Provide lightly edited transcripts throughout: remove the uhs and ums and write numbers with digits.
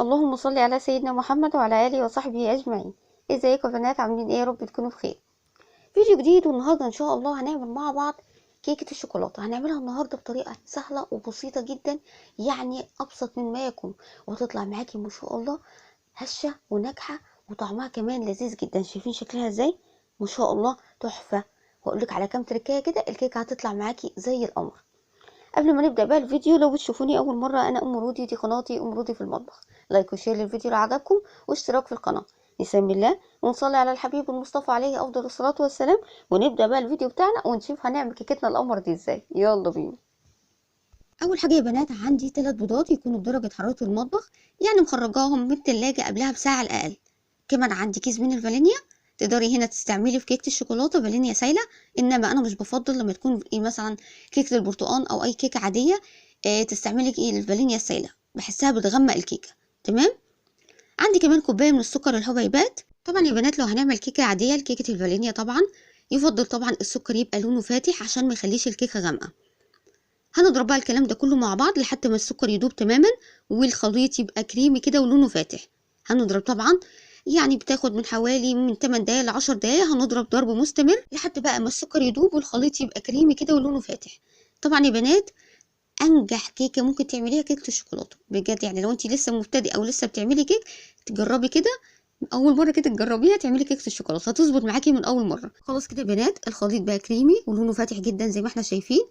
اللهم صل على سيدنا محمد وعلى اله وصحبه اجمعين. ازيكم يا بنات؟ عاملين ايه؟ يا رب تكونوا بخير. فيديو جديد، والنهارده ان شاء الله هنعمل مع بعض كيكه الشوكولاته. هنعملها النهارده بطريقه سهله وبسيطه جدا، يعني ابسط مما يكون، وهتطلع معاكي ما شاء الله هشه وناجحه، وطعمها كمان لذيذ جدا. شايفين شكلها ازاي؟ ما شاء الله تحفه. واقول لك على كام تركايه كده، الكيكه هتطلع معاكي زي القمر. قبل ما نبدأ بقى الفيديو، لو بتشوفوني أول مرة، أنا أم رودي، دي قناتي أم رودي في المطبخ. لايك وشير للفيديو لو عجبكم، واشتراك في القناة. نسمي الله ونصلي على الحبيب المصطفى عليه أفضل الصلاة والسلام، ونبدأ بقى الفيديو بتاعنا ونشوف هنعمل كيكتنا القمر دي ازاي. يلا بينا. أول حاجة يا بنات، عندي 3 بيضات يكونوا بدرجة حرارة المطبخ، يعني مخرجاهم من التلاجة قبلها بساعة على الأقل. كمان عندي كيس من الفانيليا. تقدري هنا تستعملي في كيكه الشوكولاته فانيليا سايله، انما انا مش بفضل لما تكون مثلا كيكه البرتقال او اي كيكه عاديه تستعملي الفانيليا السايله، بحسها بتغمق الكيكه. تمام. عندي كمان كوبايه من السكر الحبيبات. طبعا يا بنات، لو هنعمل كيكه عاديه لكيكه الفانيليا طبعا يفضل طبعا السكر يبقى لونه فاتح عشان ما يخليش الكيكه غامقه. هنضرب بقى الكلام ده كله مع بعض لحد ما السكر يدوب تماما والخليط يبقى كريمي كده ولونه فاتح. هنضرب طبعا، يعني بتاخد من حوالي من 8 دقايق ل 10 دقايق. هنضرب ضرب مستمر لحد بقى ما السكر يدوب والخليط يبقى كريمي كده ولونه فاتح. طبعا يا بنات، انجح كيكه ممكن تعمليها كيكه الشوكولاته بجد. يعني لو انت لسه مبتدئه او لسه بتعملي كيك، تجربي كده اول مره كده تجربيها تعملي كيكه الشوكولاته، هتظبط معاكي من اول مره. خلاص كده يا بنات، الخليط بقى كريمي ولونه فاتح جدا زي ما احنا شايفين.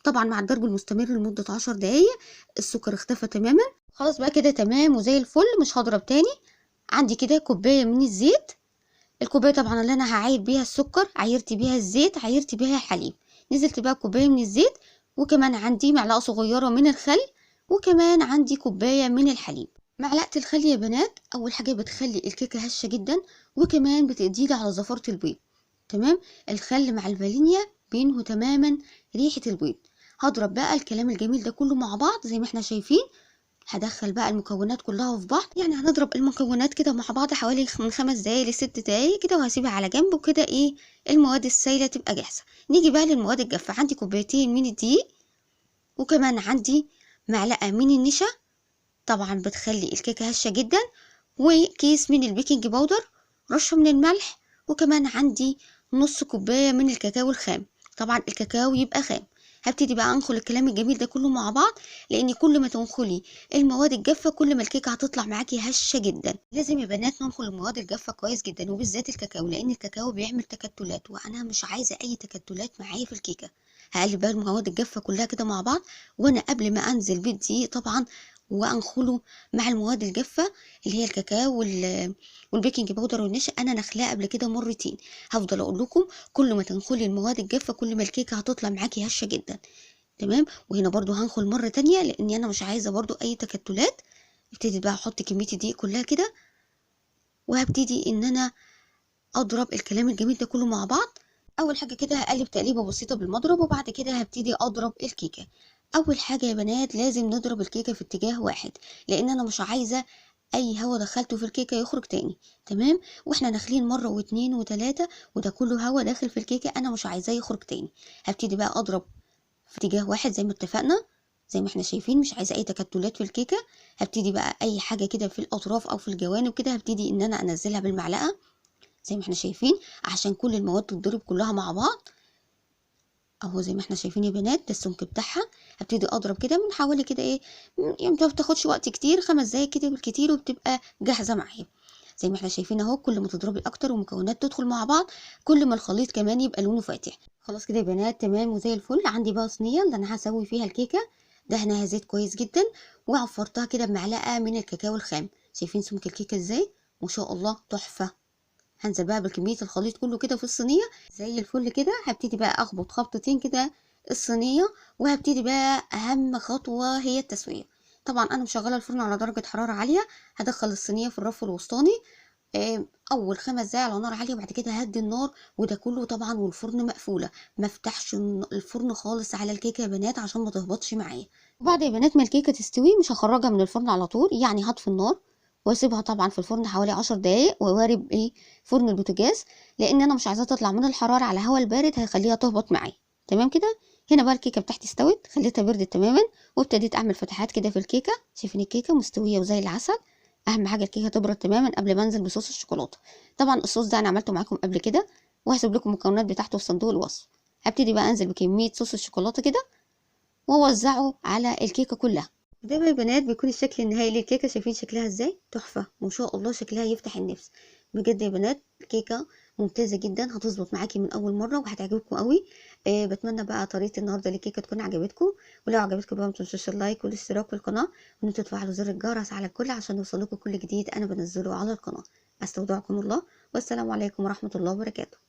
طبعا مع الضرب المستمر لمده 10 دقايق السكر اختفى تماما. خلاص بقى كده تمام وزي الفل، مش هضرب تاني. عندي كده كوبايه من الزيت. الكوبايه طبعا اللي انا هعاير بيها السكر، عايرت بيها الزيت، عايرت بيها الحليب. نزلت بقى كوبايه من الزيت، وكمان عندي معلقه صغيره من الخل، وكمان عندي كوبايه من الحليب. معلقه الخل يا بنات اول حاجه بتخلي الكيكه هشه جدا، وكمان بتديلي على زفاره البيض. تمام. الخل مع الفانيليا بينهوا تماما ريحه البيض. هضرب بقى الكلام الجميل ده كله مع بعض زي ما احنا شايفين. هدخل بقى المكونات كلها في بعض، يعني هنضرب المكونات كده مع بعض حوالي من 5 دقايق ل6 دقايق كده، وهسيبها على جنب وكده. ايه المواد السائله تبقى جاهزه. نيجي بقى للمواد الجافه. عندي كوبايتين من الدقيق، وكمان عندي معلقه من النشا، طبعا بتخلي الكيكه هشه جدا، وكيس من البيكنج باودر، رشه من الملح، وكمان عندي نص كوبايه من الكاكاو الخام. طبعا الكاكاو يبقى خام. هبتدي بقى انخل الكلام الجميل ده كله مع بعض، لان كل ما تنخلي المواد الجافه كل ما الكيكه هتطلع معاكي هشه جدا. لازم يا بنات ننخل المواد الجافه كويس جدا، وبالذات الكاكاو، لان الكاكاو بيعمل تكتلات، وانا مش عايزه اي تكتلات معايا في الكيكه. هقلب بقى المواد الجافه كلها كده مع بعض، وانا قبل ما انزل بالدقيق طبعا وانخله مع المواد الجافه اللي هي الكاكاو والبيكنج باودر والنشا، انا نخلاه قبل كده مرتين. هفضل اقول لكم كل ما تنخلي المواد الجافه كل ما الكيكه هتطلع معاكي هشه جدا. تمام. وهنا برضو هنخل مره تانية لاني انا مش عايزه برضو اي تكتلات. ابتدي بقى احط كميه الدقيق كلها كده، وهبتدي ان انا اضرب الكلام الجميل ده كله مع بعض. اول حاجه كده هقلب تقليبه بسيطه بالمضرب، وبعد كده هبتدي اضرب الكيكه. اول حاجه يا بنات لازم نضرب الكيكه في اتجاه واحد، لان انا مش عايزه اي هوا دخلته في الكيكه يخرج تاني. تمام. واحنا داخلين مره واتنين وتلاته، وده كله هوا داخل في الكيكه انا مش عايزاه يخرج تاني. هبتدي بقى اضرب في اتجاه واحد زي ما اتفقنا، زي ما احنا شايفين، مش عايزه اي تكتلات في الكيكه. هبتدي بقى اي حاجه كده في الاطراف او في الجوانب كده هبتدي ان انا انزلها بالمعلقه زي ما احنا شايفين، عشان كل المواد تتضرب كلها مع بعض. اهو زي ما احنا شايفين يا بنات، ده السمك بتاعها. هبتدي اضرب كده من حوالي كده ايه، يعني ما بتاخدش وقت كتير، 5 دقايق كده بالكتير، وبتبقى جاهزه معايا. زي ما احنا شايفين اهو، كل ما تضربي اكتر ومكونات تدخل مع بعض كل ما الخليط كمان يبقى لونه فاتح. خلاص كده يا بنات تمام وزي الفل. عندي بقى صينيه اللي انا هسوي فيها الكيكه، دهنها زيت كويس جدا، وعفرتها كده بمعلقه من الكاكاو الخام. شايفين سمك الكيكه ازاي؟ ما شاء الله تحفه. هنزل بقى بكميه الخليط كله كده في الصينيه زي الفل كده. هبتدي بقى اخبط خبطتين كده الصينيه، وهبتدي بقى اهم خطوه هي التسويه. طبعا انا مشغله الفرن على درجه حراره عاليه. هدخل الصينيه في الرف الوسطاني اول 5 دقايق على نار عاليه، وبعد كده هدي النار، وده كله طبعا والفرن مقفوله. ما افتحش الفرن خالص على الكيكه يا بنات عشان ما تهبطش معايا. وبعد يا بنات ما الكيكه تستوي مش هخرجها من الفرن على طول، يعني هطفي النار واسيبها طبعا في الفرن حوالي 10 دقايق، ووارب فرن البوتاجاز، لان انا مش عايزاها تطلع من الحراره على هواء البارد هيخليها تهبط معايا. تمام كده. هنا بقى الكيكه بتاعتي استوت، خليتها بردت تماما، وابتديت اعمل فتحات كده في الكيكه. شايفين الكيكه مستويه وزي العسل. اهم حاجه الكيكه تبرد تماما قبل ما انزل بصوص الشوكولاته. طبعا الصوص ده انا عملته معاكم قبل كده، وهسيب لكم المكونات بتاعته في صندوق الوصف. هبتدي بقى انزل بكميه صوص الشوكولاته كده واوزعه على الكيكه كلها. ده بقى يا بنات بيكون الشكل النهائي للكيكه. شايفين شكلها ازاي؟ تحفه ما شاء الله، شكلها يفتح النفس بجد يا بنات. كيكه ممتازه جدا، هتظبط معاكي من اول مره وهتعجبكم قوي. بتمنى بقى طريقه النهارده للكيكه تكون عجبتكم. ولو عجبتكم بقى ما تنسوش اللايك والاشتراك في القناه، وان انتوا تفعلوا زر الجرس على الكل عشان يوصلكم كل جديد انا بنزله على القناه. استودعكم الله، والسلام عليكم ورحمه الله وبركاته.